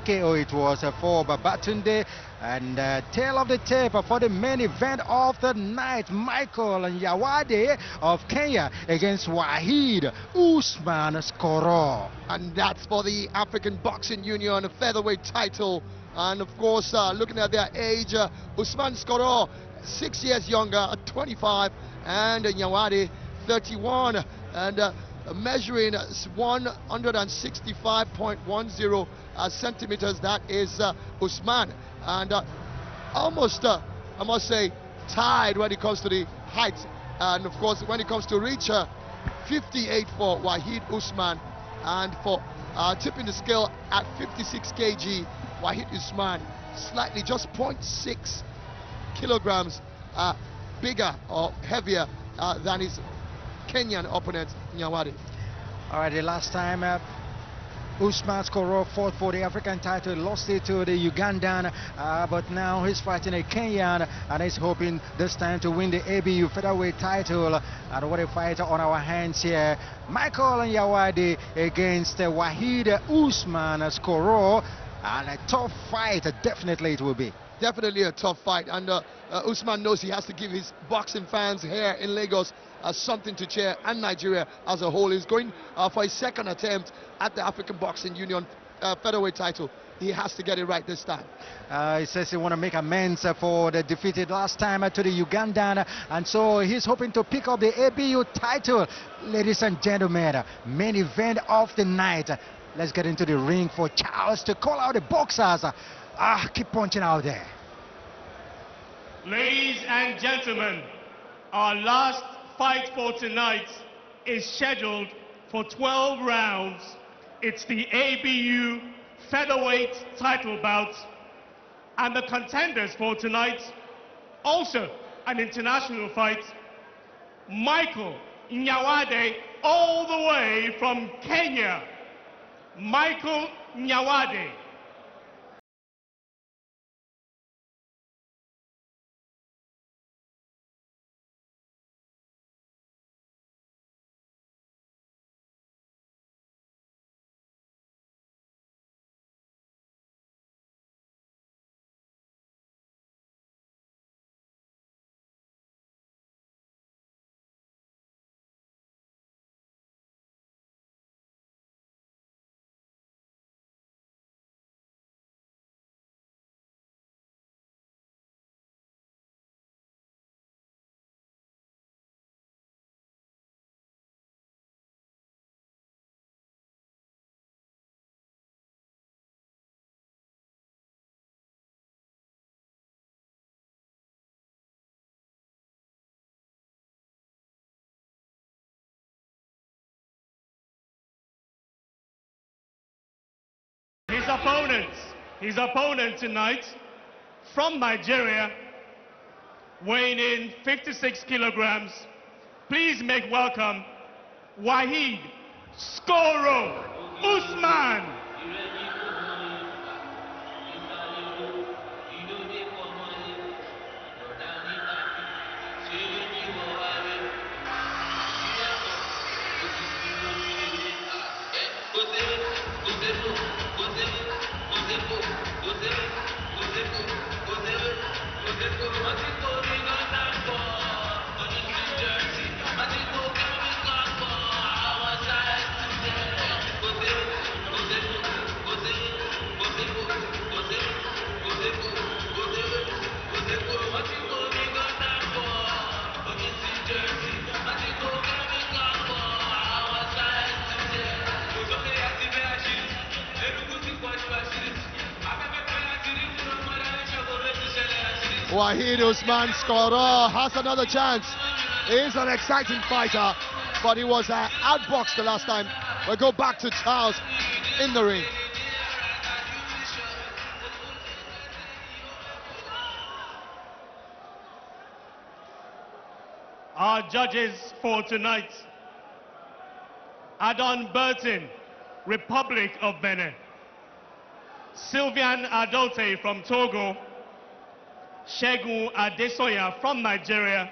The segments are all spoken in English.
TKO it was for Babatunde. And tail of the tape for the main event of the night, Micheal Nyawade of Kenya against Waheed Usman Skoro. And that's for the African Boxing Union featherweight title. And of course, looking at their age, Usman Skoro 6 years younger at 25, and Nyawade 31, and measuring 165.10 centimeters. That is Usman, and almost, I must say, tied when it comes to the height, and of course when it comes to reach, 58 for Waheed Usman, and for tipping the scale at 56 kg, Waheed Usman slightly just 0.6 kilograms bigger or heavier than his Kenyan opponent Nyawade. All right, the last time Usman Skoro fought for the African title, lost it to the Ugandan, but now he's fighting a Kenyan and he's hoping this time to win the ABU featherweight title. And what a fight on our hands here. Micheal Nyawade against Waheed Usman Skoro, and a tough fight, definitely it will be. Definitely a tough fight, and Usman knows he has to give his boxing fans here in Lagos something to cheer, and Nigeria as a whole. He's going for his second attempt at the African Boxing Union featherweight title. He has to get it right this time. He says he want to make amends for the defeated last time to the Ugandan, and so he's hoping to pick up the ABU title. Ladies and gentlemen, main event of the night. Let's get into the ring for Charles to call out the boxers. Keep punching out there. Ladies and gentlemen, our last fight for tonight is scheduled for 12 rounds. It's the ABU Featherweight Title Bout. And the contenders for tonight, also an international fight, Micheal Nyawade, all the way from Kenya. Micheal Nyawade. His opponent tonight, from Nigeria, weighing in 56 kilograms, please make welcome Waheed Skoro Usman. Waheed Usman Skoro has another chance. He's an exciting fighter, but he was outboxed the last time. We'll go back to Charles in the ring. Our judges for tonight: Adon Burton, Republic of Benin; Sylvian Adote from Togo; Shegun Adesoya from Nigeria;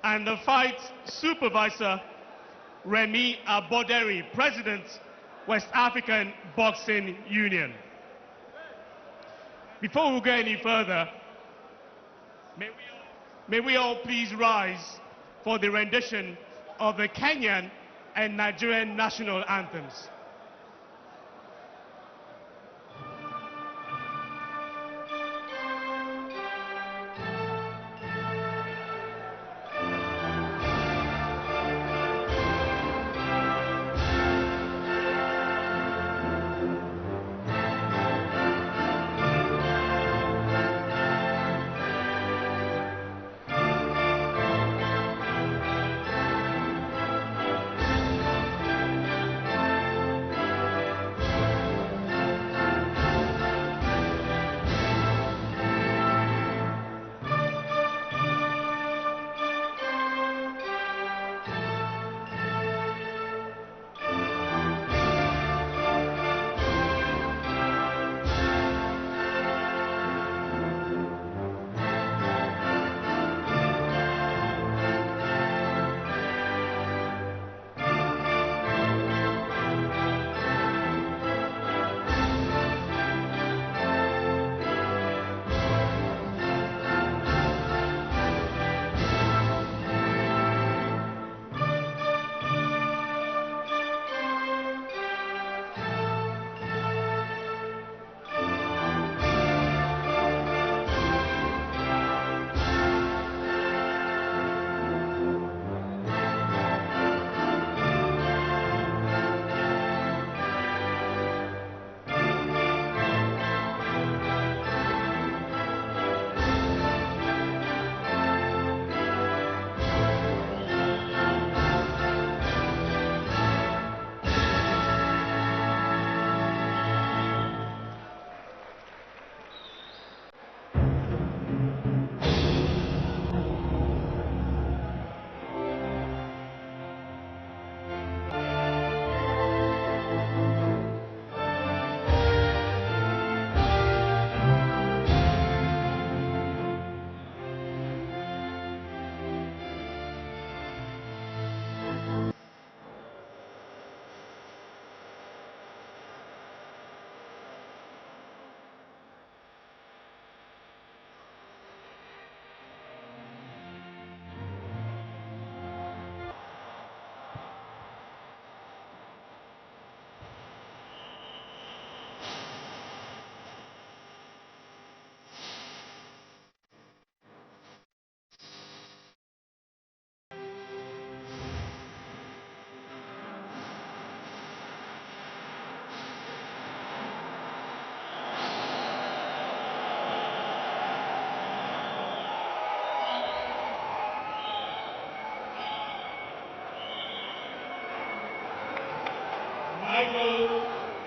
and the fight supervisor, Remy Aboderi, President West African Boxing Union. Before we go any further, may we all please rise for the rendition of the Kenyan and Nigerian national anthems.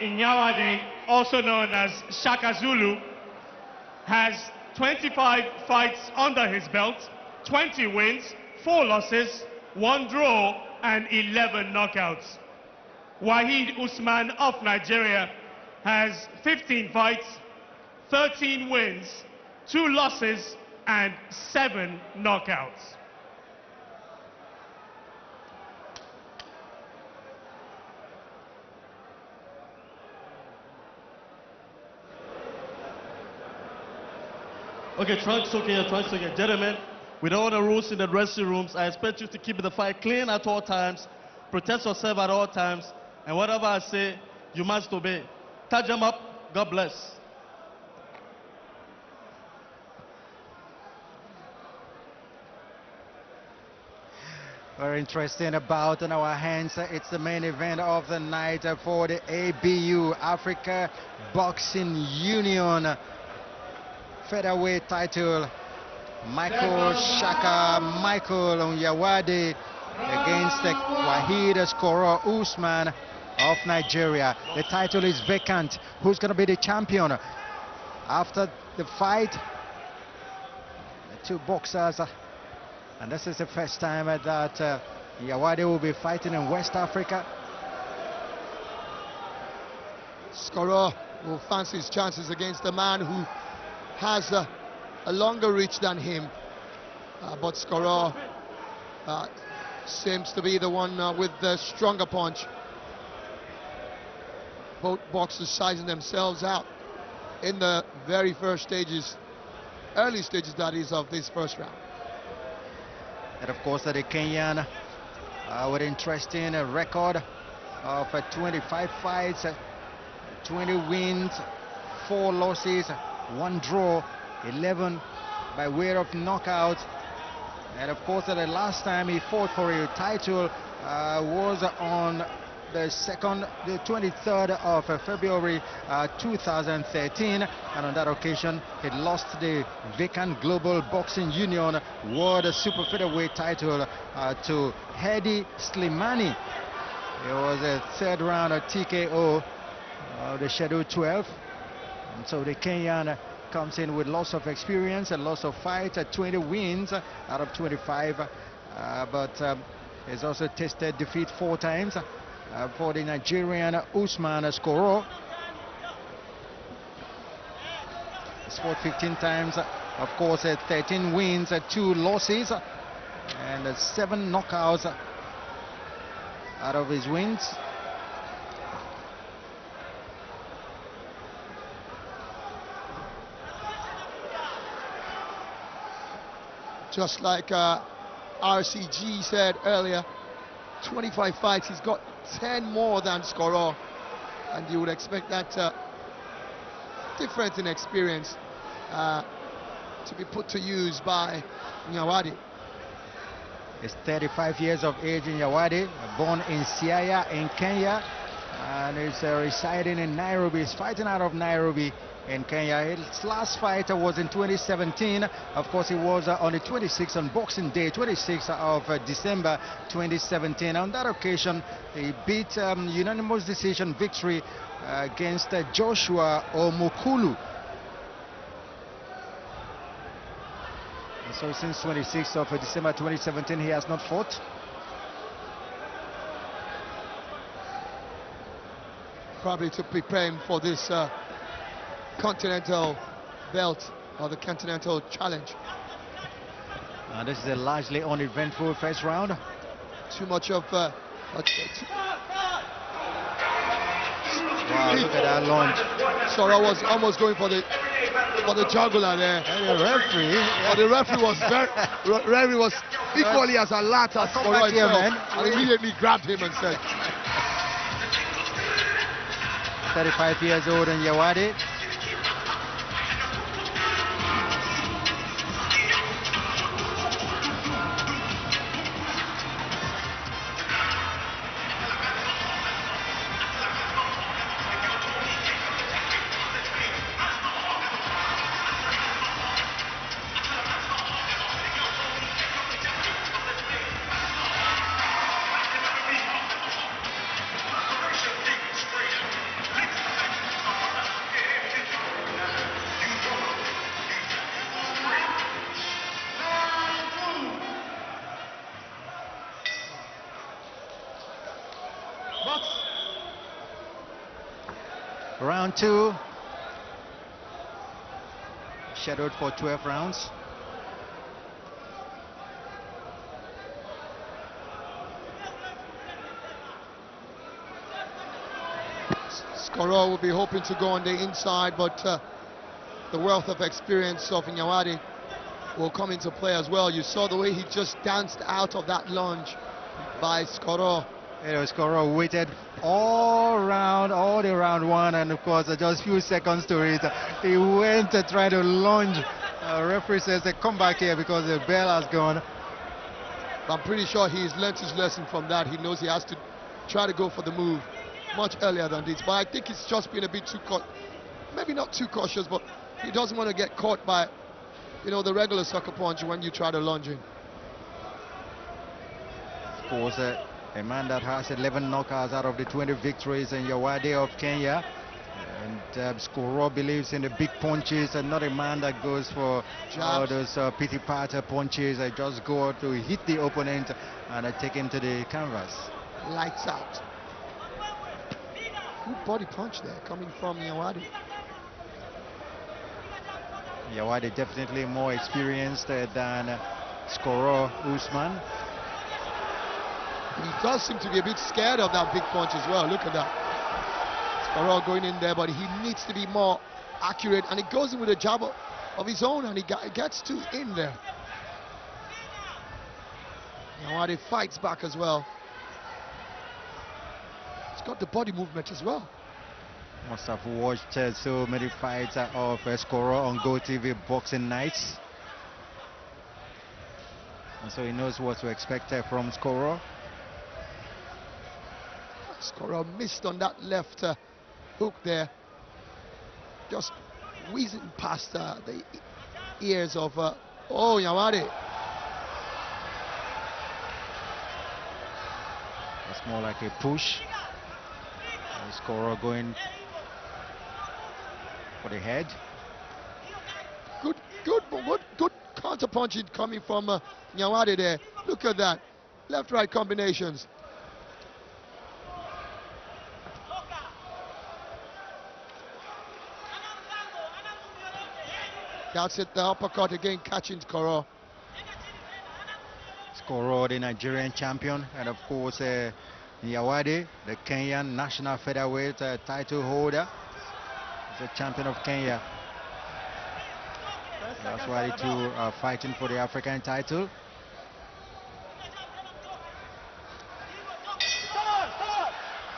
Nyawade, also known as Shaka Zulu, has 25 fights under his belt, 20 wins, 4 losses, 1 draw, and 11 knockouts. Waheed Usman of Nigeria has 15 fights, 13 wins, 2 losses, and 7 knockouts. Okay, trunks okay. Gentlemen, with all the rules in the dressing rooms, I expect you to keep the fight clean at all times, protect yourself at all times, and whatever I say, you must obey. Touch them up. God bless. Very interesting about in our hands. It's the main event of the night for the ABU, Africa Boxing Union Featherweight title. Micheal Nyawade against the Waheed Skoro Usman of Nigeria. The title is vacant. Who's going to be the champion? After the fight, the two boxers, and this is the first time that Nyawade will be fighting in West Africa. Skoro will fancy his chances against a man who has a longer reach than him, but Skoro seems to be the one with the stronger punch. Both boxers sizing themselves out in the very first stages, early stages that is, of this first round. And of course, the Kenyan with interesting record of 25 fights, 20 wins, 4 losses, 1 draw, 11 by way of knockout. And of course, the last time he fought for a title was on the 23rd of February 2013, and on that occasion he lost the vacant Global Boxing Union World Super Featherweight title to Hedi Slimani. It was a 3rd round TKO of the Schedule 12, and so the Kenyan comes in with lots of experience and lots of fights, 20 wins out of 25, but he's also tasted defeat 4 times. For the Nigerian Usman Skoro. He's fought 15 times, of course, 13 wins, 2 losses, and 7 knockouts out of his wins. Just like RCG said earlier, 25 fights, he's got 10 more than Skoro, and you would expect that difference in experience to be put to use by Nyawade. He's 35 years of age in Nyawade, born in Siaya in Kenya, and he's residing in Nairobi. He's fighting out of Nairobi in Kenya. His last fight was in 2017. Of course, it was on the 26th on Boxing Day, 26th of December 2017. On that occasion, he beat unanimous decision victory against Joshua Omukulu. And so since 26th of December 2017, he has not fought. Probably to prepare him for this Continental belt or the Continental Challenge. This is a largely uneventful first round. Too much of wow, look at that launch. Sora was almost going for the jugular there. And the referee, but the referee was equally as alert as Skoro himself, and immediately grabbed him and said, 35 years old in Nyawade. Round 2, scheduled for 12 rounds. Skoro will be hoping to go on the inside, but the wealth of experience of Nyawade will come into play as well. You saw the way he just danced out of that lunge by Skoro. Skoro waited all the round 1, and of course just a few seconds to it, he went to try to lunge. Referee says come back here because the bell has gone. I'm pretty sure he's learnt his lesson from that. He knows he has to try to go for the move much earlier than this, but I think it's just been a bit too maybe not too cautious, but he doesn't want to get caught by, you know, the regular sucker punch when you try to lunge in. Of course, a man that has 11 knockouts out of the 20 victories in Nyawade of Kenya, and Skoro believes in the big punches, and not a man that goes for all those pity-party punches. I just go to hit the opponent and take him to the canvas. Lights out. Good body punch there coming from Nyawade. Nyawade definitely more experienced than Skoro Usman. He does seem to be a bit scared of that big punch as well. Look at that. Skoro going in there, but he needs to be more accurate, and he goes in with a jab of his own, and he gets two in there. Nyawade fights back as well. He's got the body movement as well. Must have watched so many fights of Skoro on GOtv boxing nights. And so he knows what to expect from Skoro. Skoro missed on that left hook there. Just whizzing past the ears of Nyawade. That's more like a push. Skoro going for the head. Good counter punching coming from Nyawade there. Look at that. Left-right combinations. That's it, the uppercut again, catching Skoro. Skoro, the Nigerian champion, and of course Nyawade, the Kenyan national featherweight title holder. He's the champion of Kenya. That's why the two are fighting for the African title.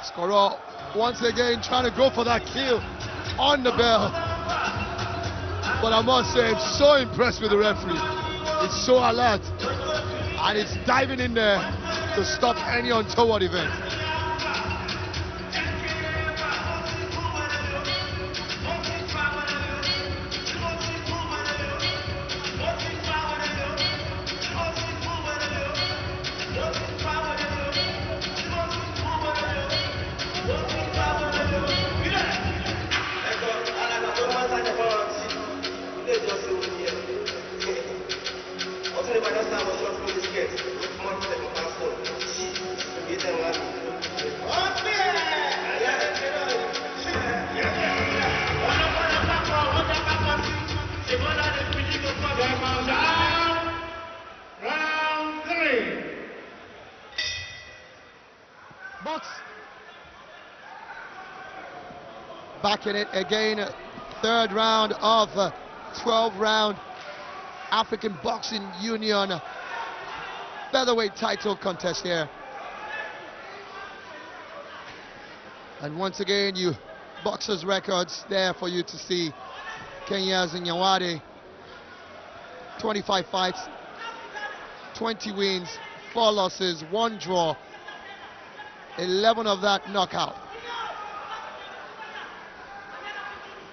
Skoro once again trying to go for that kill on the bell. But I must say, I'm so impressed with the referee. It's so alert, and it's diving in there to stop any untoward event. Back in it again, third round of 12-round African Boxing Union Featherweight title contest here. And once again, you boxers' records there for you to see. Kenya's Nyawade, 25 fights, 20 wins, 4 losses, 1 draw, 11 of that knockout.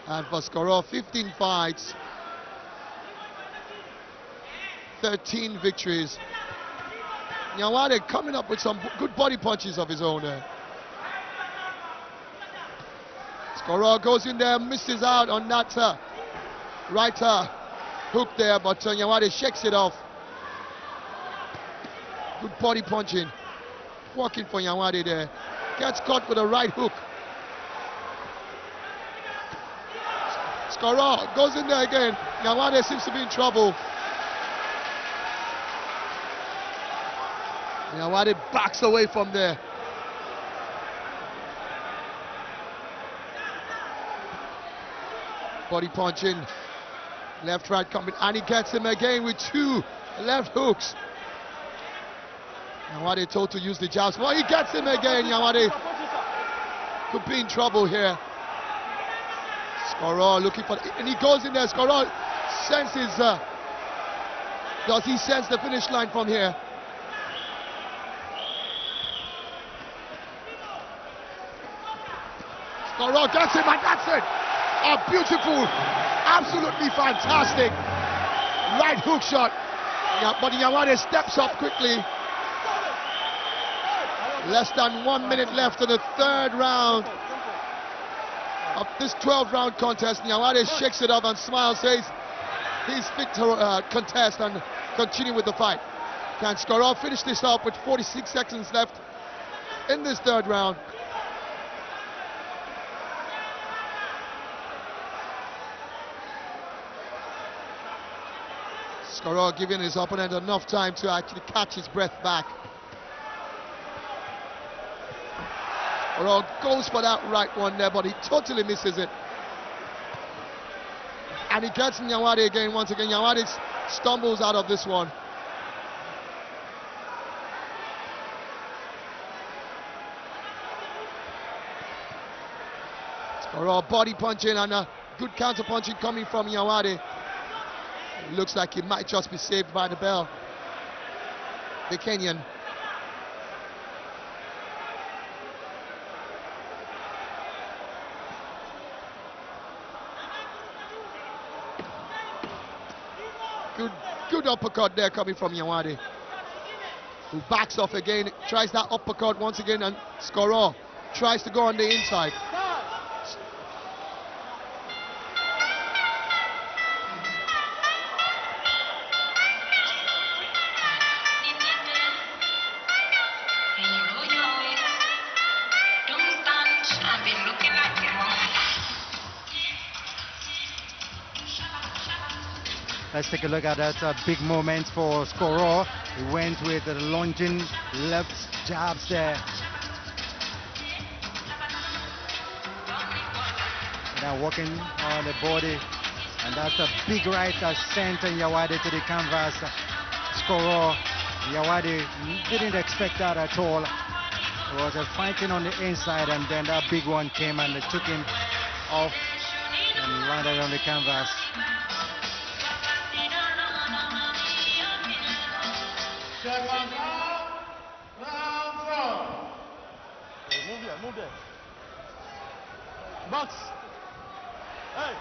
And for Skoro, 15 fights, 13 victories. Nyawade coming up with some good body punches of his own there. Skoro goes in there, misses out on that right hook there, but Nyawade shakes it off. Good body punching. Working for Nyawade there. Gets caught with a right hook. Skoro goes in there again. Nyawade seems to be in trouble. Nyawade backs away from there. Body punching. Left, right coming. And he gets him again with 2 left hooks. Nyawade told to use the jabs. Well, he gets him again. Nyawade could be in trouble here. Skoro looking for, and he goes in there. Skoro senses, does he sense the finish line from here? Skoro gets him, and that's it. A beautiful, absolutely fantastic right hook shot. Yeah, but Nyawade steps up quickly. Less than 1 minute left in the third round of this 12-round contest. Nyawade shakes it off and smiles, says he's fit to contest and continue with the fight. Can Skoro finish this up with 46 seconds left in this third round? Skoro giving his opponent enough time to actually catch his breath back. Skoro goes for that right one there, but he totally misses it. And he gets Nyawade again. Once again, Nyawade stumbles out of this one. Skoro body punching and a good counter punching coming from Nyawade. It looks like he might just be saved by the bell. The Kenyan. Good uppercut there coming from Nyawade, who backs off again, tries that uppercut once again, and Skoro tries to go on the inside. Let's take a look at that big moment for Skoro. He went with the lunging left jabs there. Now working on the body, and that's a big right that sent Nyawade to the canvas. Skoro, Nyawade didn't expect that at all. He was fighting on the inside, and then that big one came and it took him off and landed on the canvas. Move there. Box. Hey.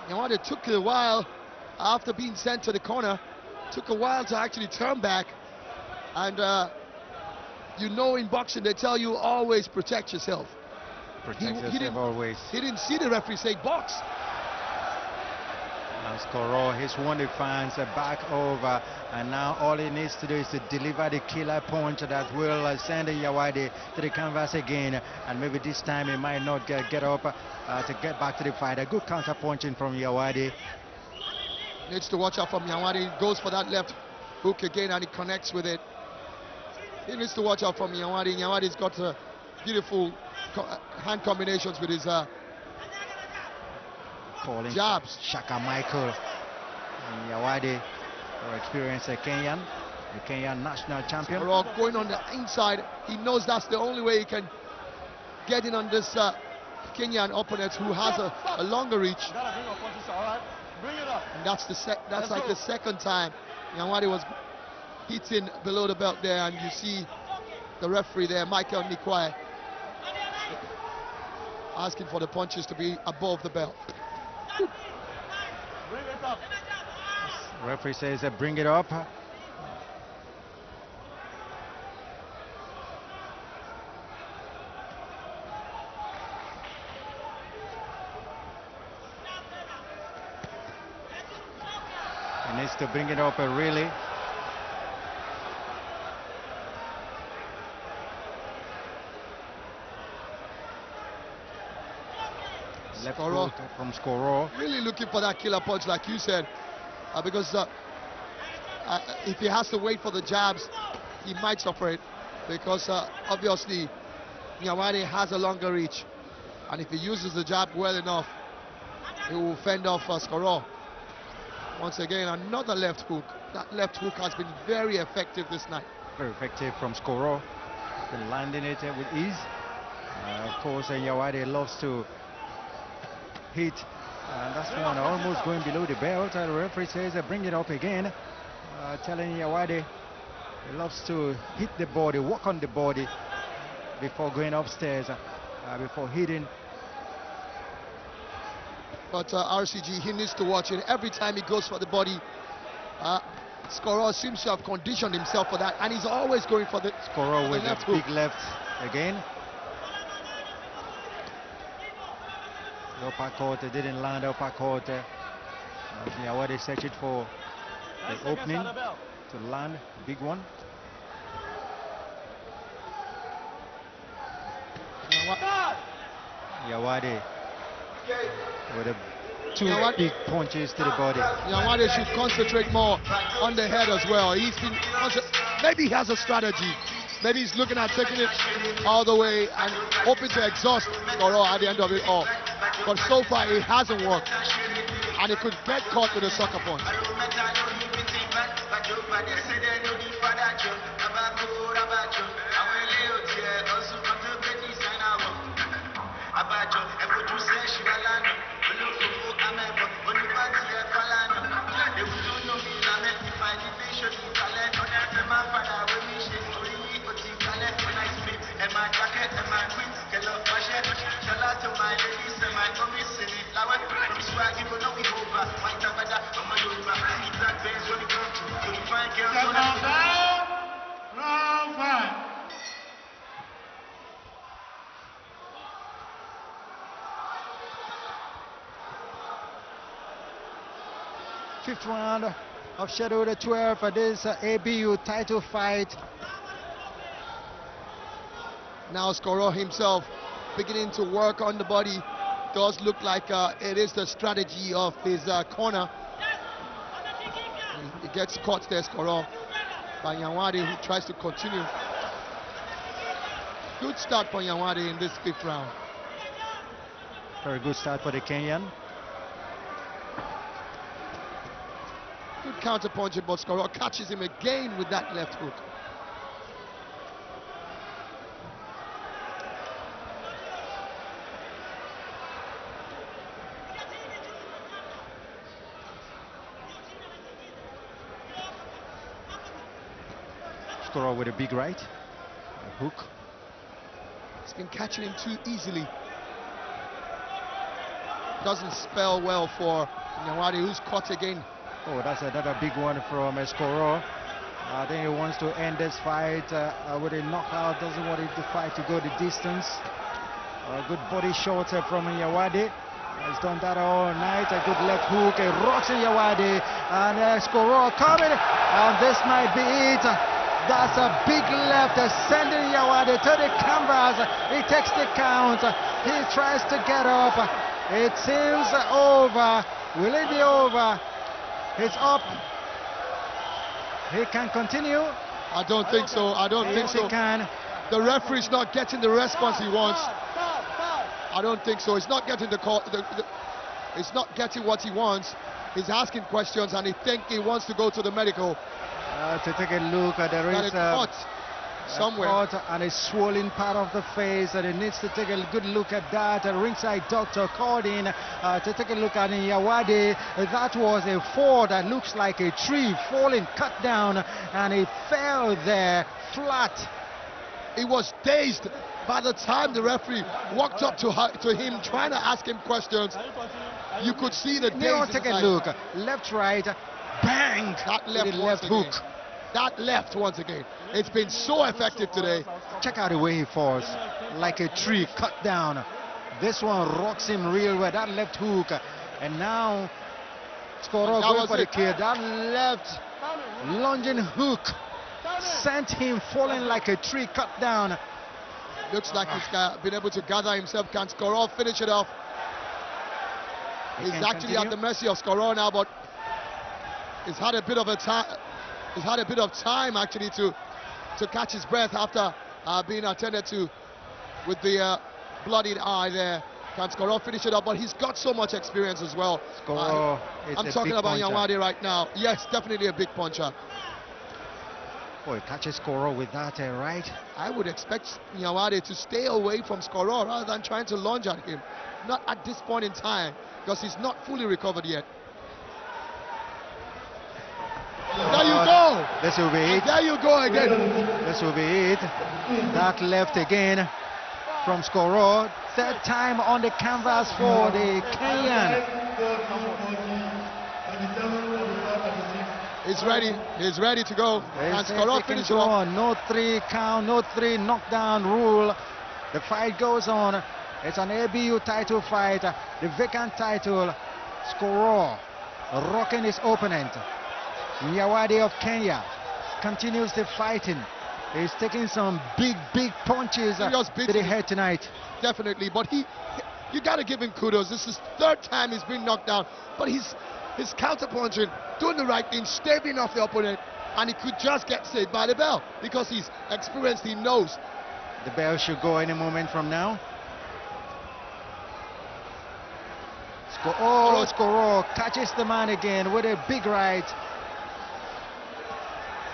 Nyawade took a while after being sent to the corner. Took a while to actually turn back. And you know, in boxing they tell you always protect yourself. Protect yourself always. He didn't see the referee say box. Now Skoro, he's won the fans back over, and now all he needs to do is to deliver the killer punch that will send Nyawade to the canvas again, and maybe this time he might not get up to get back to the fight. A good counter punching from Nyawade. Needs to watch out from Nyawade. He goes for that left hook again and he connects with it. He needs to watch out from Nyawade. Nyawade's got beautiful hand combinations with his calling jabs. Shaka Micheal. Nyawade, our experienced Kenyan, the Kenyan national champion. Going on the inside, he knows that's the only way he can get in on this Kenyan opponent who has a longer reach. Bring it up. And that's like the second time Nyawade was hitting below the belt there, and you see the referee there, Micheal, asking for the punches to be above the belt. Bring it up. Referee says bring it up. He needs to bring it up really. Left hook from Skoro. Really looking for that killer punch, like you said, because if he has to wait for the jabs, he might suffer it, because obviously Nyawade has a longer reach, and if he uses the jab well enough, he will fend off Skoro. Once again, another left hook. That left hook has been very effective this night. Very effective from Skoro. Been landing it with ease. Of course, Nyawade loves to hit, and that's one almost going below the belt. The referee says bring it up again, telling Nyawade he loves to hit the body, work on the body before going upstairs, before hitting. But RCG, he needs to watch it. Every time he goes for the body, Skoro seems to have conditioned himself for that, and he's always going for the Skoro with left a hook. big left again. The uppercut didn't land. Uppercut. Nyawade searched for the opening to land a big one. Nyawade with two big punches to the body. Nyawade should concentrate more on the head as well. Maybe he has a strategy. Maybe he's looking at taking it all the way and hoping to exhaust Skoro at the end of it all. But so far it hasn't worked. And he could get caught with a sucker punch. Fifth round of Schedule 12 for this ABU title fight. Now Skoro himself beginning to work on the body. Does look like it is the strategy of his corner. He gets caught there, Skoro, by Nyawade, who tries to continue. Good start for Nyawade in this fifth round. Very good start for the Kenyan. Good counter punching, but Skoro catches him again with that left hook. Skoro with a big right, a hook. He's been catching him too easily. Doesn't spell well for Nyawade, who's caught again. Oh, that's another big one from Skoro. I think he wants to end this fight with a knockout. Doesn't want the fight to go the distance. Good body shot from Nyawade. He's done that all night. A good left hook. He rocks Nyawade. And Skoro coming. And this might be it. That's a big left, sending Nyawade to the canvas. He takes the count. He tries to get up. It seems over. Will it be over? It's up. He can continue. I don't think so. I don't think so. He can. The referee's not getting the response he wants. I don't think so. He's not getting the call. He's not getting what he wants. He's asking questions, and he wants to go to the medical. To take a look, there is somewhere cut and a swollen part of the face, and he needs to take a good look at that. A ringside doctor called in to take a look at Nyawade. That was a fall that looks like a tree falling, cut down, and he fell there flat. He was dazed by the time the referee walked up to him, trying to ask him questions. You could see the daze. Take a look. Left, right, bang! That left hook. That left once again. It's been so effective today. Check out the way he falls, like a tree cut down. This one rocks him real well. That left hook, and now Skoro going for the kill. That left lunging hook sent him falling like a tree cut down. Looks like he's been able to gather himself. Can Skoro finish it off? He's actually at the mercy of Skoro now, but he's had a bit of a time. He's had a bit of time actually to catch his breath after being attended to with the bloodied eye there. Can Skoro finish it up? But he's got so much experience as well. Skoro I'm talking about Nyawade right now. Yes, definitely a big puncher. Oh, he catches Skoro with that right. I would expect Nyawade to stay away from Skoro rather than trying to lunge at him. Not at this point in time, because he's not fully recovered yet. There you go. This will be it. There you go again. This will be it. That left again from Skoro. Third time on the canvas for the Kenyan. He's ready. He's ready to go. And Skoro finish off. No 3 count, no 3 knockdown rule. The fight goes on. It's an ABU title fight. The vacant title. Skoro rocking his opponent. Nyawade of Kenya continues the fighting. He's taking some big punches to the head tonight. Definitely, but you got to give him kudos. This is third time he's been knocked down, but his counter punching, doing the right thing, staving off the opponent, and he could just get saved by the bell because he's experienced, he knows. The bell should go any moment from now. Skoro catches the man again with a big right.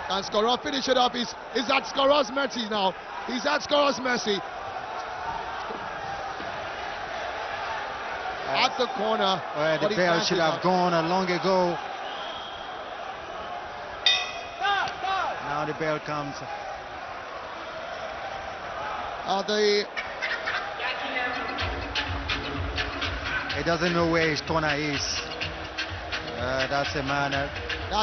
And Skoro finish it up. He's at Skoro's mercy now. He's at Skoro's mercy. At the corner. Well, the bell should have gone long ago. Now the bell comes. He doesn't know where his corner is. That's a man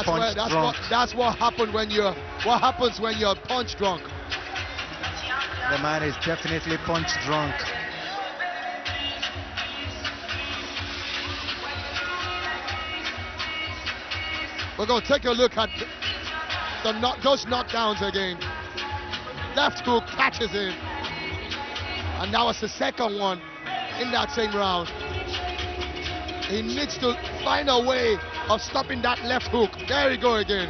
punch drunk. That's what happened when you're. What happens when you're punch drunk? The man is definitely punch drunk. We're going to take a look at those knockdowns again. Left hook catches him. And that was the second one in that same round. He needs to find a way of stopping that left hook. There we go again.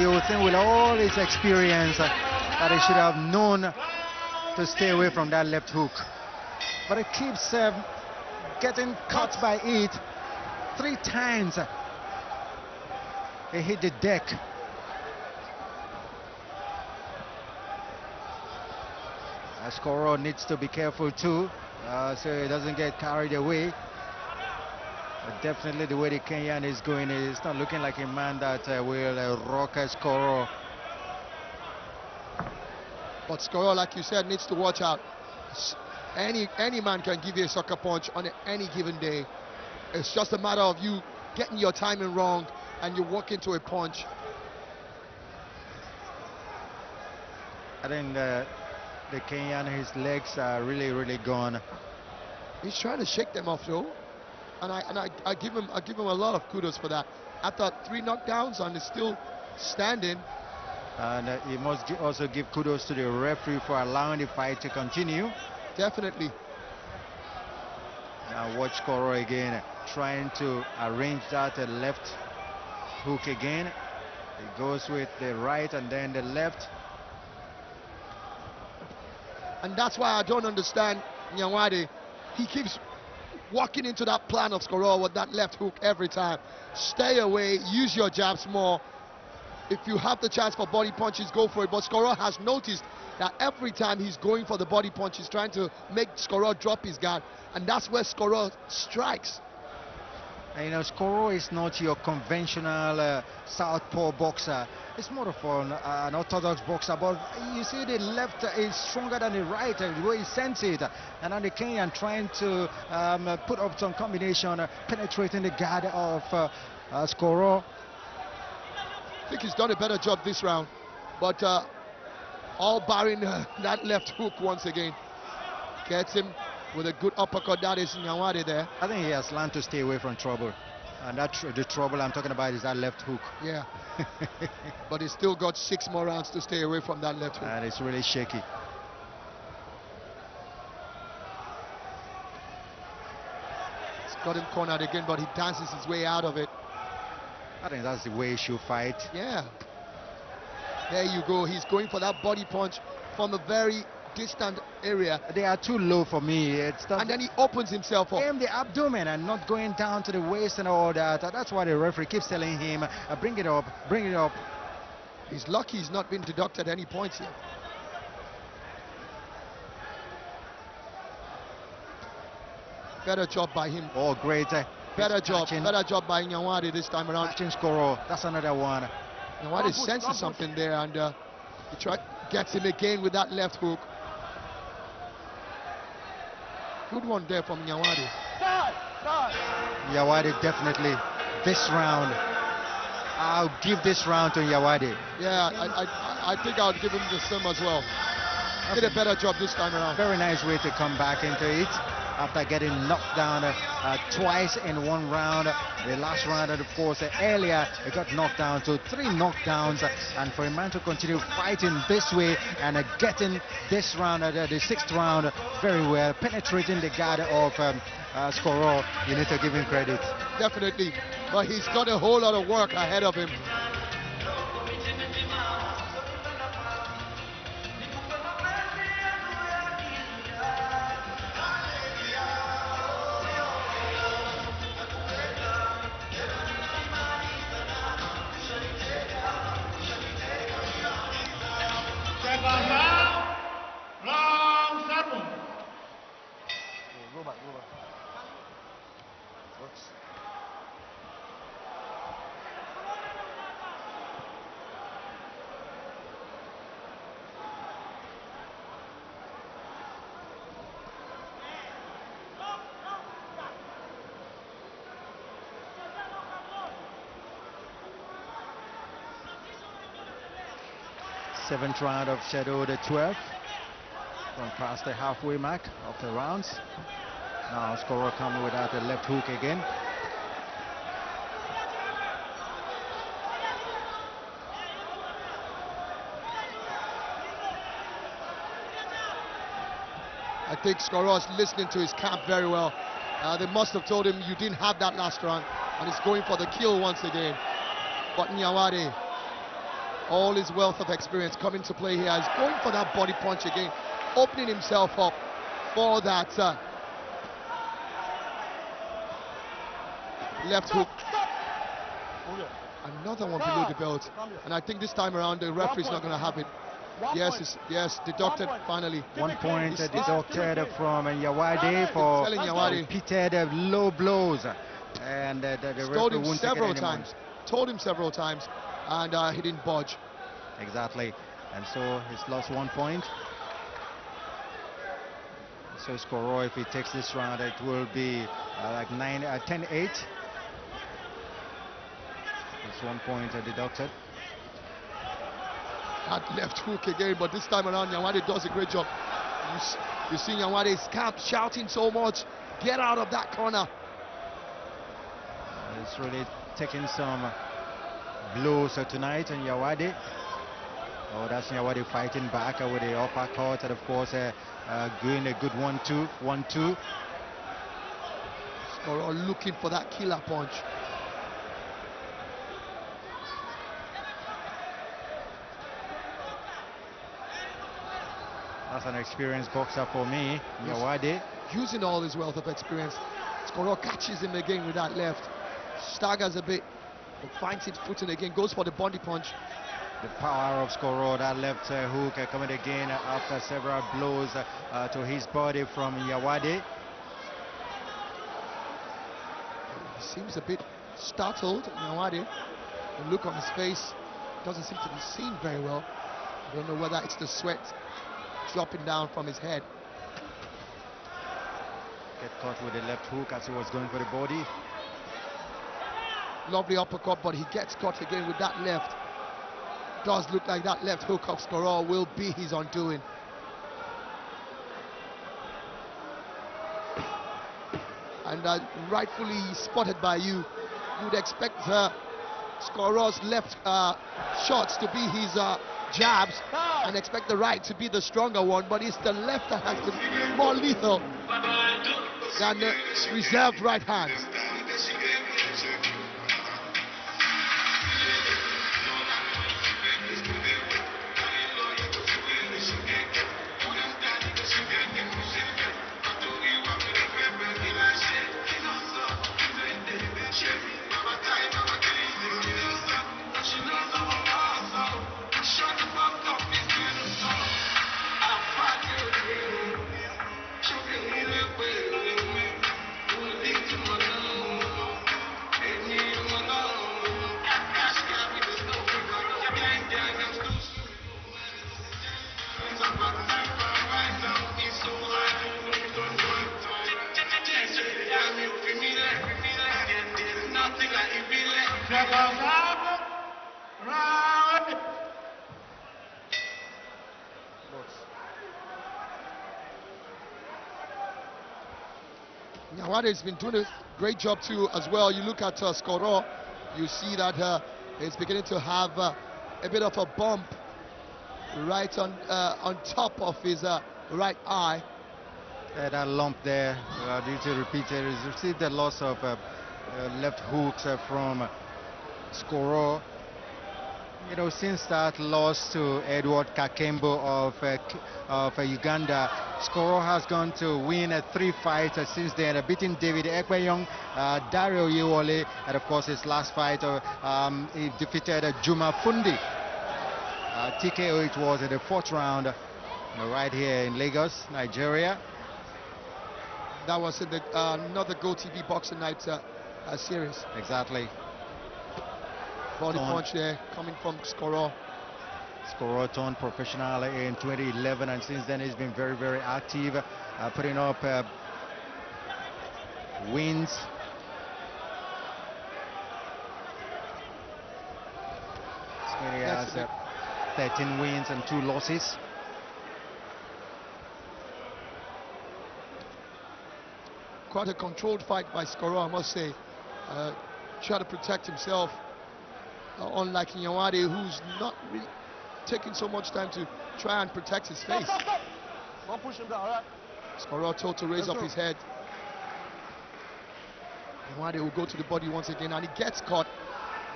You would think with all his experience that he should have known to stay away from that left hook. But it keeps getting caught by it 3 times. He hit the deck. Skoro needs to be careful too, so he doesn't get carried away. But definitely the way the Kenyan is going, it's not looking like a man that will rock Skoro. But Skoro, like you said, needs to watch out. Any man can give you a sucker punch on any given day. It's just a matter of you getting your timing wrong and you walk into a punch. I think the Kenyan, his legs are really gone. He's trying to shake them off though, and I give him a lot of kudos for that. After 3 knockdowns and he's still standing. And he must also give kudos to the referee for allowing the fight to continue. Definitely. Now watch Skoro again, trying to arrange that left hook again. He goes with the right and then the left. And that's why I don't understand Nyawade. He keeps walking into that plan of Skoro with that left hook every time. Stay away, use your jabs more. If you have the chance for body punches, go for it. But Skoro has noticed that every time he's going for the body punch, he's trying to make Skoro drop his guard. And that's where Skoro strikes. And, you know, Skoro is not your conventional southpaw boxer. It's more of an orthodox boxer. But you see the left is stronger than the right, the way he sends it. And then the Kenyan trying to put up some combination, penetrating the guard of Skoro. I think he's done a better job this round. But all barring that left hook once again. Gets him with a good uppercut. That is Nyawade there. I think he has learned to stay away from trouble. And the trouble I'm talking about is that left hook. Yeah. But he's still got 6 more rounds to stay away from that left hook. And it's really shaky. He's got him cornered again, but he dances his way out of it. I think that's the way he should fight. Yeah. There you go. He's going for that body punch from a very distant area. They are too low for me. And then he opens himself up. Aim the abdomen and not going down to the waist and all that. That's why the referee keeps telling him, bring it up, bring it up. He's lucky he's not been deducted any points here. Better job by him. Oh, great. Better job by Nyawade this time around. Skoro, that's another one. Nyawade senses something there, and he gets him again with that left hook. Good one there from Nyawade. Nyawade definitely this round. I'll give this round to Nyawade. Yeah, I think I'll give him the same as well. Did a better job this time around. Very nice way to come back into it. after getting knocked down twice in one round. The last round, of course, earlier he got knocked down to 3 knockdowns, and for a man to continue fighting this way and getting this round, the 6th round, very well, penetrating the guard of Skoro, you need to give him credit. Definitely, but he's got a whole lot of work ahead of him. Works. Seventh round of schedule, the 12th. Gone past the halfway mark of the rounds. Now Skoro coming without a left hook again. I think Skoro is listening to his camp very well. They must have told him you didn't have that last round, and he's going for the kill once again. But Nyawade, all his wealth of experience coming to play here, is going for that body punch again, opening himself up for that left hook. Another one below the belt, and I think this time around the referee's not going to have it. Yes, deducted finally. 1 point deducted from Nyawade for repeated low blows, and the told referee him won't several take it anymore. times. Told him several times, and he didn't budge. Exactly, and so he's lost 1 point. So Skoro, if he takes this round, it will be like 10-8. It's 1 point deducted. That left hook again, but this time around Nyawade does a great job. You see Nyawade's camp shouting so much, get out of that corner. He's really taking some blows tonight, and Nyawade. Oh, that's Nyawade fighting back with the uppercut, and of course doing a good 1-2. Skoro looking for that killer punch. That's an experienced boxer for me, Nyawade. Using all his wealth of experience. Skoro catches him again with that left. Staggers a bit, but finds it footing again, goes for the body punch. The power of Skoro, that left hook coming again after several blows to his body from Nyawade. He seems a bit startled, Nyawade. The look on his face doesn't seem to be seen very well. I don't know whether it's the sweat dropping down from his head. Get caught with the left hook as he was going for the body. Lovely uppercut, but he gets caught again with that left. Does look like that left hook of Skoro will be his undoing. And rightfully spotted by you. You would expect Skoro's left shots to be his jabs, and expect the right to be the stronger one, but it's the left that has been more lethal than the reserved right hand. Nyawade has been doing a great job too as well. You look at Skoro, you see that he's beginning to have a bit of a bump right on top of his right eye. That lump there, due to repeated, he's received the loss of left hooks from Skoro. You know, since that loss to Edward Kakembo of Uganda, Skoro has gone to win 3 fights since then, beating David Ekpeyong, Dario Yewole, and of course his last fight, he defeated Juma Fundi. TKO it was in the 4th round, right here in Lagos, Nigeria. That was in the another GOtv Boxing Night series. Exactly. Body punch there coming from Skoro. Skoro turned professional in 2011, and since then he's been very, very active, putting up wins. So he has 13 wins and 2 losses. Quite a controlled fight by Skoro, I must say. Try to protect himself, unlike Nyawade, who's not really taking so much time to try and protect his face. Don't push him down, all right? Skoro told to raise up his head. Nyawade will go to the body once again, and he gets caught.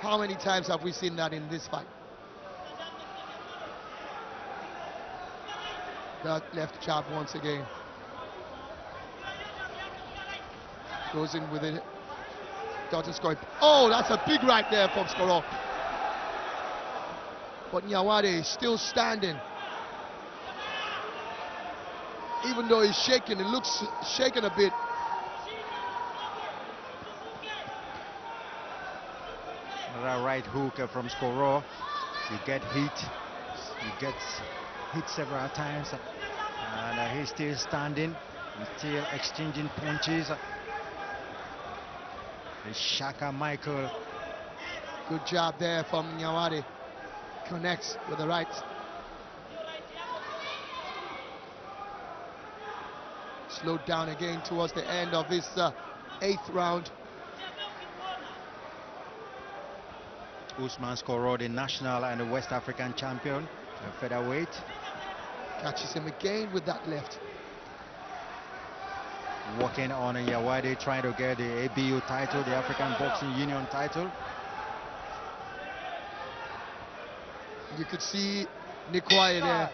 How many times have we seen that in this fight? That left jab once again. Goes in with it. Doesn't score it. Oh, that's a big right there from Skoro. But Nyawade is still standing. Even though he's shaking, it looks shaken a bit. Another right hook from Skoro. You get hit. You get hit several times. And he's still standing. He's still exchanging punches. Shaka Micheal. Good job there from Nyawade. Connects with the right. Slowed down again towards the end of this 8th round. Usman Skoro, the national and the West African champion, featherweight. Catches him again with that left. Working on Nyawade, trying to get the ABU title, the African Boxing Union title. You could see Nyawade there.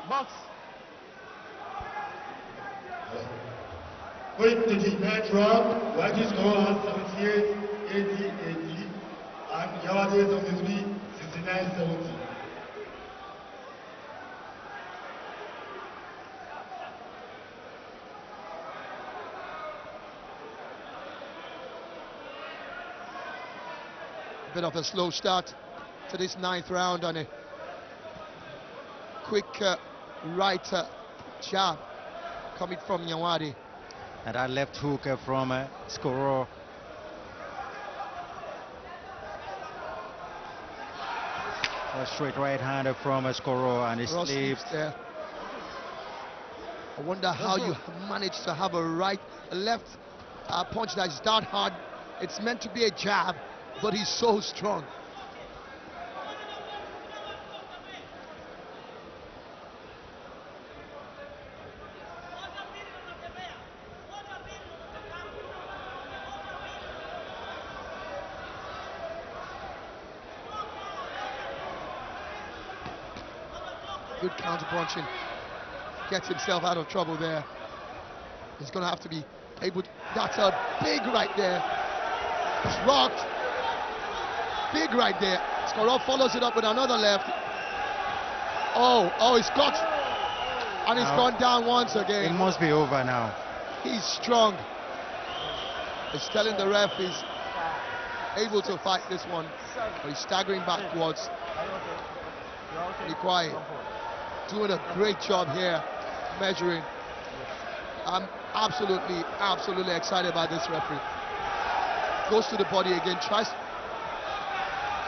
Box. With the 9th round, Waheed score has 78, 80, 80, and Nyawade 73, 69, 70. Bit of a slow start to this 9th round, and a quick right jab coming from Nyawade. And that left hook from Skoro. A straight right hand from Skoro, and it's slipped there. I wonder how you managed to have a left punch that is that hard. It's meant to be a jab, but he's so strong. Good counter punching. Gets himself out of trouble there. He's going to have to be able to, that's a big right there. It's rocked. Big right there. Skoro follows it up with another left. Oh, he's got. And he's gone down once again. It must be over now. He's strong. He's telling the ref he's able to fight this one. But he's staggering backwards. Be quiet. Doing a great job here, measuring. I'm absolutely excited by this referee. Goes to the body again, tries.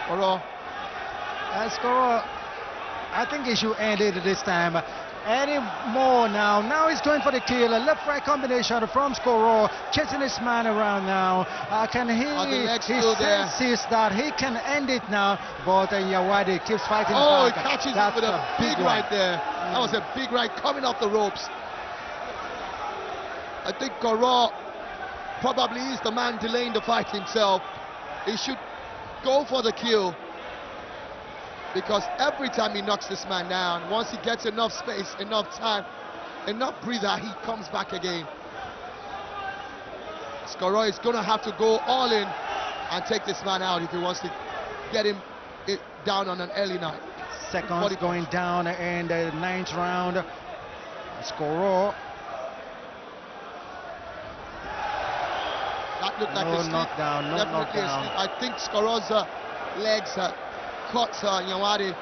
Skoro. Skoro, I think he should end it this time. Any more now. Now he's going for the kill. A left-right combination from Skoro, chasing his man around now. Can he senses that he can end it now, but Nyawade keeps fighting back. He catches it with a big right there. That was a big right coming off the ropes. I think Skoro probably is the man delaying the fight himself. He should go for the kill, because every time he knocks this man down, once he gets enough space, enough time, enough breather, he comes back again. Skoro is going to have to go all in and take this man out if he wants to get him down on an early night. Seconds going down in the 9th round. Skoro. That looked like a sleep. Knockdown, no Definitely knockdown. a sleep. I think Skoro's legs caught Nyawade,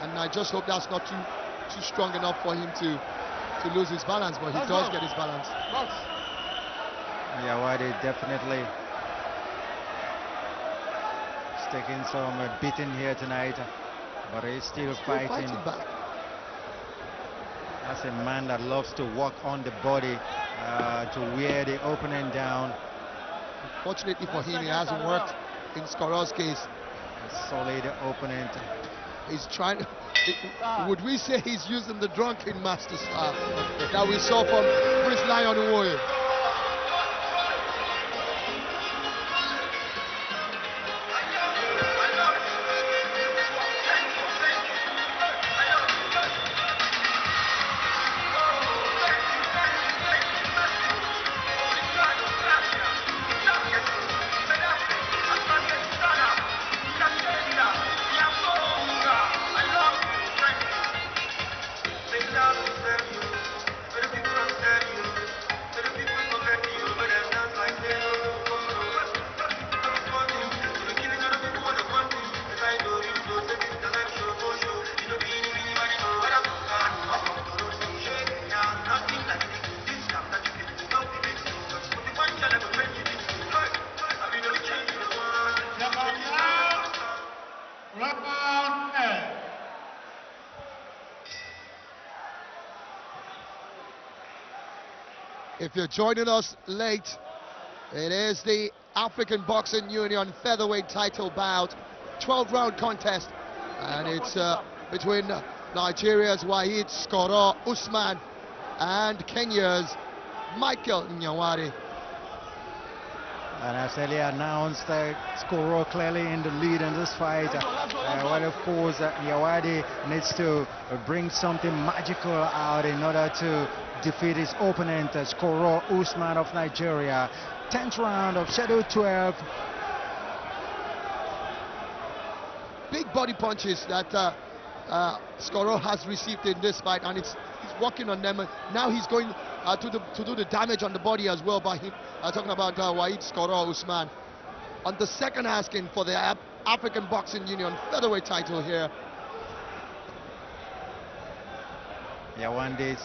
and I just hope that's not too strong enough for him to lose his balance, but he does get his balance. Nyawade definitely taking some beating here tonight, but he's still fighting back. That's a man that loves to work on the body to wear the opponent down. Fortunately for him, it hasn't worked in Skoro's case. A solid opponent. He's trying to, would we say he's using the drunken master style that we saw from Chris Lion Warrior? If you're joining us late, it is the African Boxing Union Featherweight Title Bout, 12-round contest, and it's between Nigeria's Waheed Skoro Usman and Kenya's Micheal Nyawade. And as earlier announced, Skoro clearly in the lead in this fight. Well, of course, Nyawade needs to bring something magical out in order to defeat his opponent, Skoro Usman of Nigeria. 10th round of Schedule 12. Big body punches that Skoro has received in this fight, and he's working on them. Now he's going to do the damage on the body as well by him. Talking about Waheed Skoro Usman. On the second asking for the African Boxing Union Featherweight title here. Nyawade's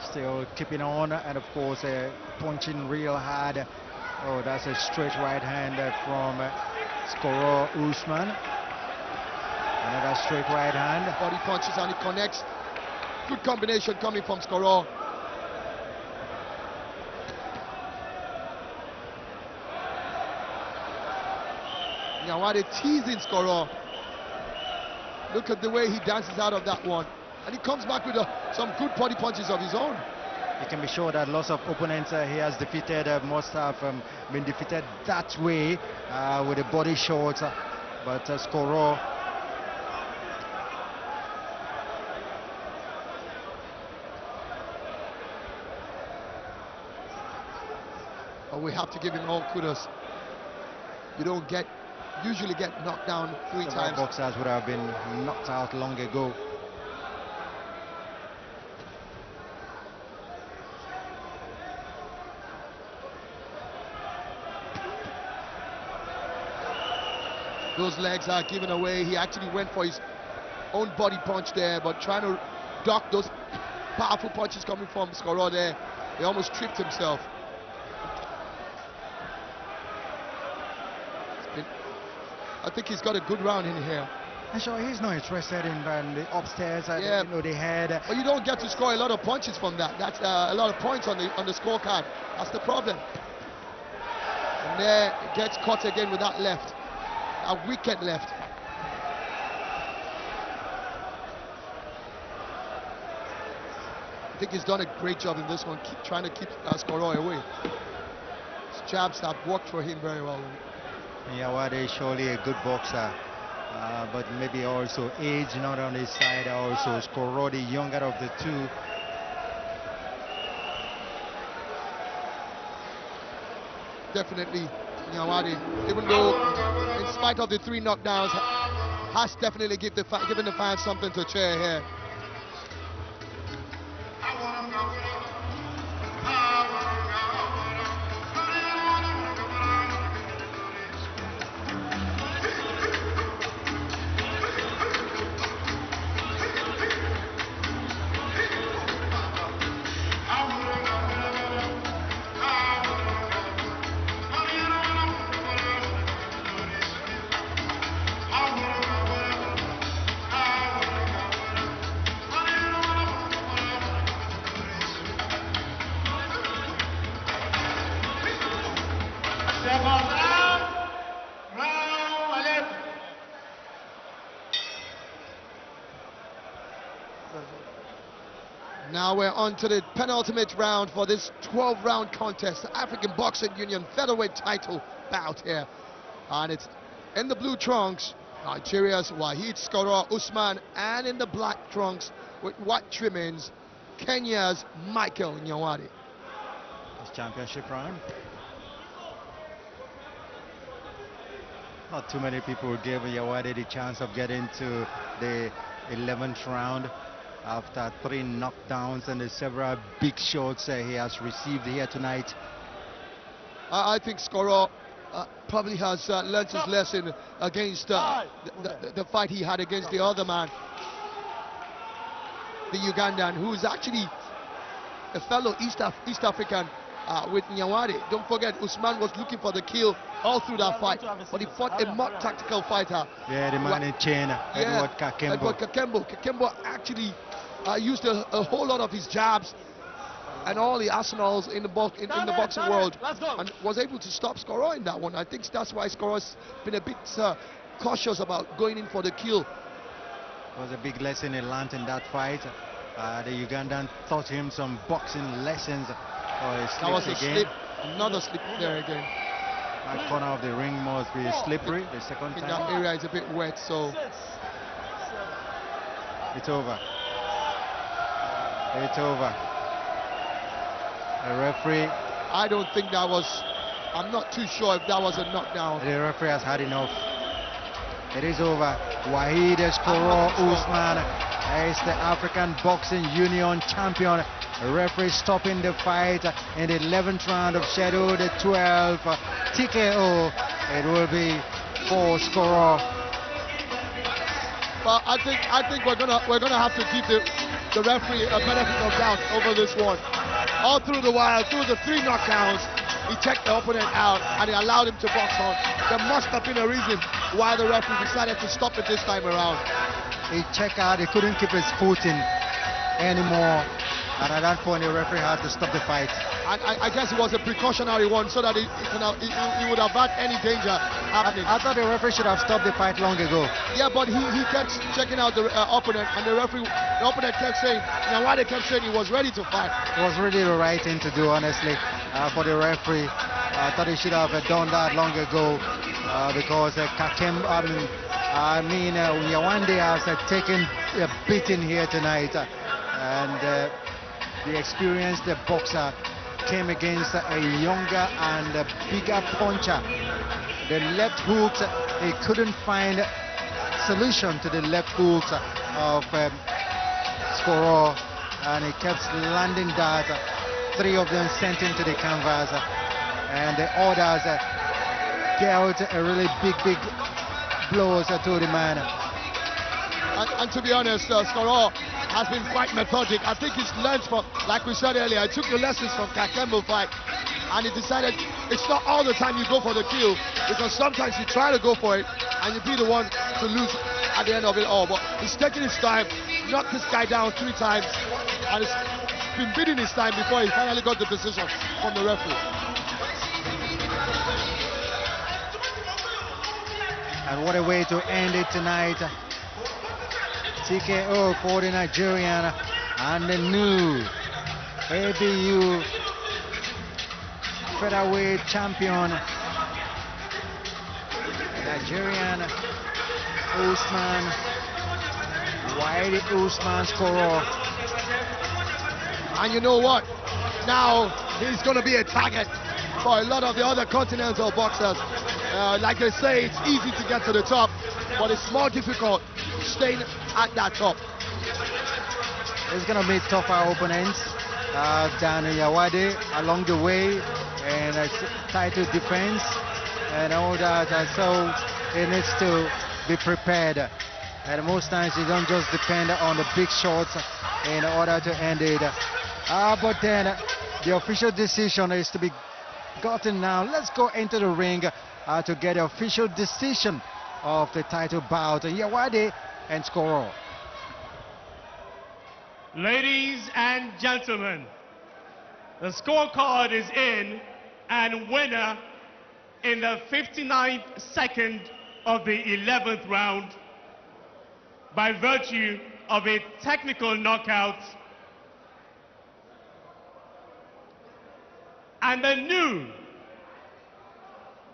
still keeping on, and of course punching real hard. Oh, that's a straight right hand from Skoro Usman. Another straight right hand. Body punches and it connects. Good combination coming from Skoro. Nyawade teasing Skoro. Look at the way he dances out of that one. And he comes back with some good body punches of his own. You can be sure that lots of opponents he has defeated must have been defeated that way with the body shots. But Skoro But we have to give him all kudos. You don't usually get knocked down 3 times. Boxers would have been knocked out long ago. Those legs are given away. He actually went for his own body punch there, but trying to duck those powerful punches coming from Skoro there. He almost tripped himself. I think he's got a good round in here. And sure, he's not interested in the upstairs, yeah. The head. But you don't get to score a lot of punches from that. That's a lot of points on the scorecard. That's the problem. And there, it gets caught again with that left. A wicked left. I think he's done a great job in this one, trying to keep Skoro away. His jabs have worked for him very well. Nyawade is surely a good boxer, but maybe also age not on his side. Also, Skoro, the younger of the two. Definitely, Nyawade, even though in spite of the 3 knockdowns, has definitely given the fans something to cheer here. Now we're on to the penultimate round for this 12-round contest, the African Boxing Union Featherweight Title Bout here. And it's in the blue trunks, Nigeria's Waheed, Skoro, Usman, and in the black trunks with white trimmings, Kenya's Micheal Nyawade. This championship round. Not too many people gave Nyawade the chance of getting to the 11th round after 3 knockdowns and the several big shots he has received here tonight. I think Skoro probably has learned his lesson against the fight he had against the other man, the Ugandan, who is actually a fellow East African with Nyawade. Don't forget, Usman was looking for the kill all through that fight, but he fought a more tactical fighter. Yeah, the man in chain, Edward Kakembo. Kakembo actually used a whole lot of his jabs and all the arsenals in the boxing world, and was able to stop Skoro in that one. I think that's why Skoro's been a bit cautious about going in for the kill. It was a big lesson he learned in that fight. The Ugandan taught him some boxing lessons. That was a slip, another slip there again. That corner of the ring must be slippery the second time. In that area it's a bit wet, so it's over. It's over. The referee, I don't think that was, I'm not too sure if that was a knockdown. The referee has had enough. It is over. Waheed Skoro Usman is the African Boxing Union champion. The referee stopping the fight in the 11th round of scheduled 12 TKO. It will be for Skoro. Well, I think we're gonna have to give the referee a benefit of doubt over this one. All through the while, through the 3 knockdowns, he checked the opponent out and he allowed him to box on. There must have been a reason why the referee decided to stop it this time around. He checked out, he couldn't keep his footing anymore. And at that point, the referee had to stop the fight. I guess it was a precautionary one so that he would avert any danger happening. I thought the referee should have stopped the fight long ago. Yeah, but he kept checking out the opponent, and the opponent kept saying, Nyawade kept saying he was ready to fight. It was really the right thing to do, honestly, for the referee. I thought he should have done that long ago because Nyawade has taken a beating here tonight. And the experienced boxer came against a younger and a bigger puncher. The left hooks, he couldn't find solution to the left hooks of Skoro, and he kept landing that. 3 of them sent him to the canvas, and the others dealt a really big blows to the man. And to be honest, Skoro has been quite methodic. I think he's learned from, like we said earlier, he took the lessons from Kakembo fight, and he decided it's not all the time you go for the kill, because sometimes you try to go for it and you be the one to lose at the end of it all. But he's taking his time, knocked this guy down 3 times, and he's been beating his time before he finally got the decision from the referee. And what a way to end it tonight. TKO for the Nigerian and the new ABU Featherweight champion, Nigerian Usman, Waheed Usman Skoro. And you know what? Now he's going to be a target for a lot of the other continental boxers. Like they say, it's easy to get to the top, but it's more difficult staying at that top. He's going to meet tougher opponents than Nyawade along the way, and title defense and all that. So he needs to be prepared. And most times you don't just depend on the big shots in order to end it. But then the official decision is to be gotten now. Let's go into the ring to get the official decision of the title bout. Nyawade and Skoro. Ladies and gentlemen, the scorecard is in, and winner in the 59th second of the 11th round by virtue of a technical knockout, and the new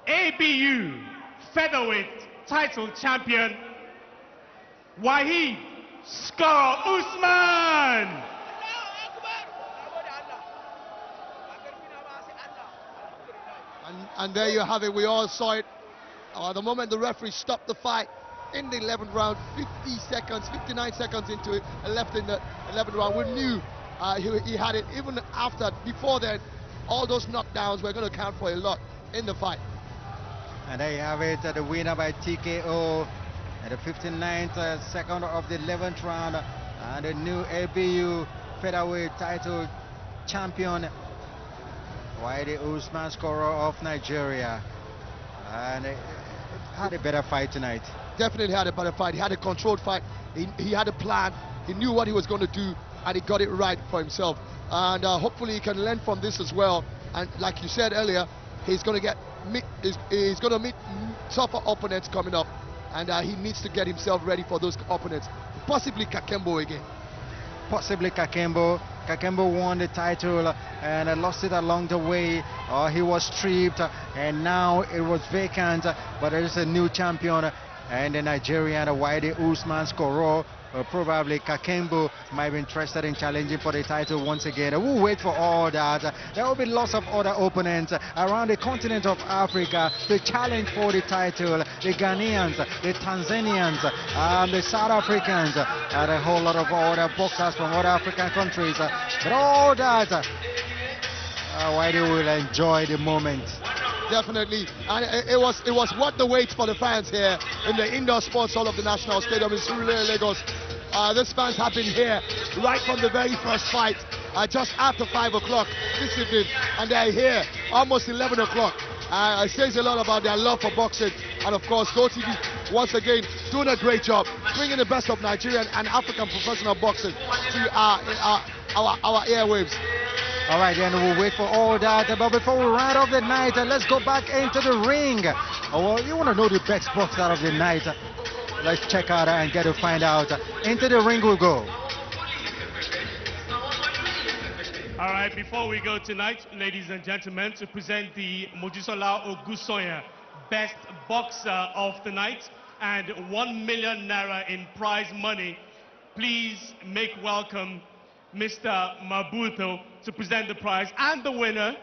ABU Featherweight Title Champion, Waheed Skoro Usman. And there you have it. We all saw it. The moment the referee stopped the fight in the 11th round, 59 seconds into it, left in the 11th round, we knew he had it. Even before then, all those knockdowns were going to count for a lot in the fight. And there you have it, the winner by TKO at the 59th second of the 11th round, and the new ABU Featherweight Title Champion, Waheed Usman Skoro of Nigeria. And it had a better fight tonight. Definitely had a better fight. He had a controlled fight. He had a plan. He knew what he was going to do, and he got it right for himself. And hopefully he can learn from this as well. And like you said earlier, he's going to meet tougher opponents coming up, and he needs to get himself ready for those opponents. Possibly Kakembo again. Possibly Kakembo. Kakembo won the title and lost it along the way. He was stripped, and now it was vacant. But there is a new champion, and the Nigerian Waheed Usman Skoro. Probably Kakembo might be interested in challenging for the title once again. We'll wait for all that. There will be lots of other opponents around the continent of Africa to challenge for the title. The Ghanaians, the Tanzanians, the South Africans, and a whole lot of other boxers from other African countries. But all that, Waheed will enjoy the moment. Definitely, and it was worth the wait for the fans here in the indoor sports hall of the National Stadium in Surulere, Lagos. These fans have been here right from the very first fight, just after 5 o'clock this evening, and they're here almost 11 o'clock. It says a lot about their love for boxing, and of course GOtv once again doing a great job bringing the best of Nigerian and African professional boxing to our airwaves. All right, then we'll wait for all that. But before we round off the night, let's go back into the ring. Well, you want to know the best boxer of the night? Let's check out and get to find out. Into the ring we'll go. All right, before we go tonight, ladies and gentlemen, to present the Mojisola Ogunsanya Best Boxer of the Night and 1 million naira in prize money, please make welcome Mr. Mabuto, to present the prize. And the winner,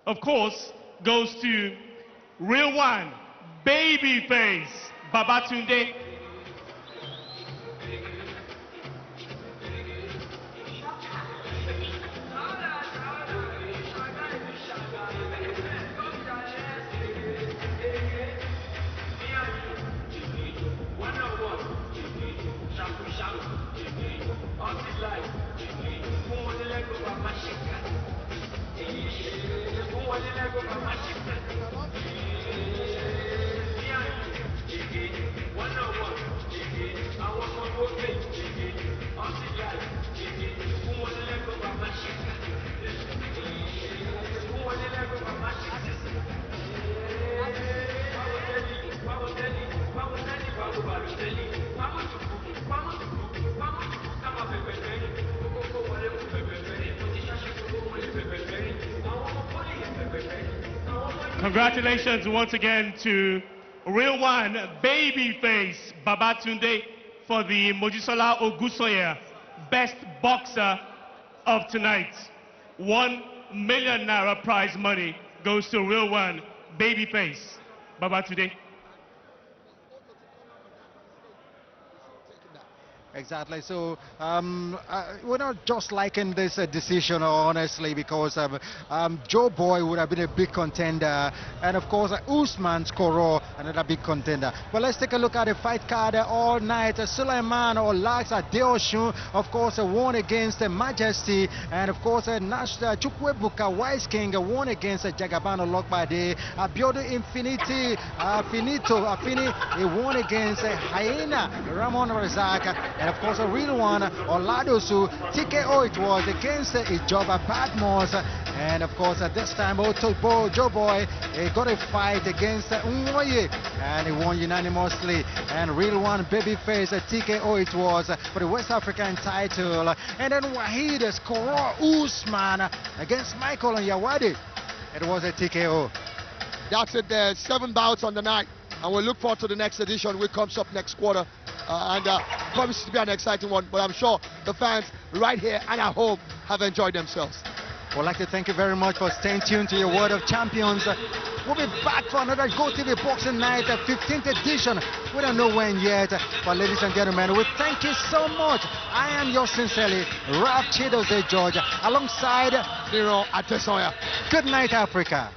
of course, goes to Real One, Babyface, Babatunde. Congratulations once again to Real One, Babyface, Babatunde, for the Mojisola Ogunsanya Best Boxer of tonight. 1 million naira prize money goes to Real One, Babyface, Babatunde. Exactly. So we're not just liking this decision, honestly, because Joe Boy would have been a big contender, and of course Usman, Skoro, another big contender. But let's take a look at the fight card all night. Suleiman Olax Adeosun, of course, won against Majesty, and of course Chukwebuka Wise King won against Jagabano Lokbade. Abiodun Infinity Finito Afini, he won against Hyena Ramon Razak. And of course, a real one, Oladosu, TKO it was against Ijoba Patmos. And of course, at this time, Joe Boy got a fight against Nwoye, and he won unanimously. And real one, Babyface, TKO it was for the West African title. And then Waheed, Skoro, Usman against Micheal and Nyawade. It was a TKO. That's it. There's 7 bouts on the night, and we'll look forward to the next edition, which comes up next quarter. Promises to be an exciting one, but I'm sure the fans right here and at home have enjoyed themselves. I'd like to thank you very much for staying tuned to your Word of Champions. We'll be back for another GOtv Boxing Night, 15th edition. We don't know when yet, but ladies and gentlemen, we thank you so much. I am yours sincerely, Ralph Chidoze George, alongside Nero Atesoya. Good night, Africa.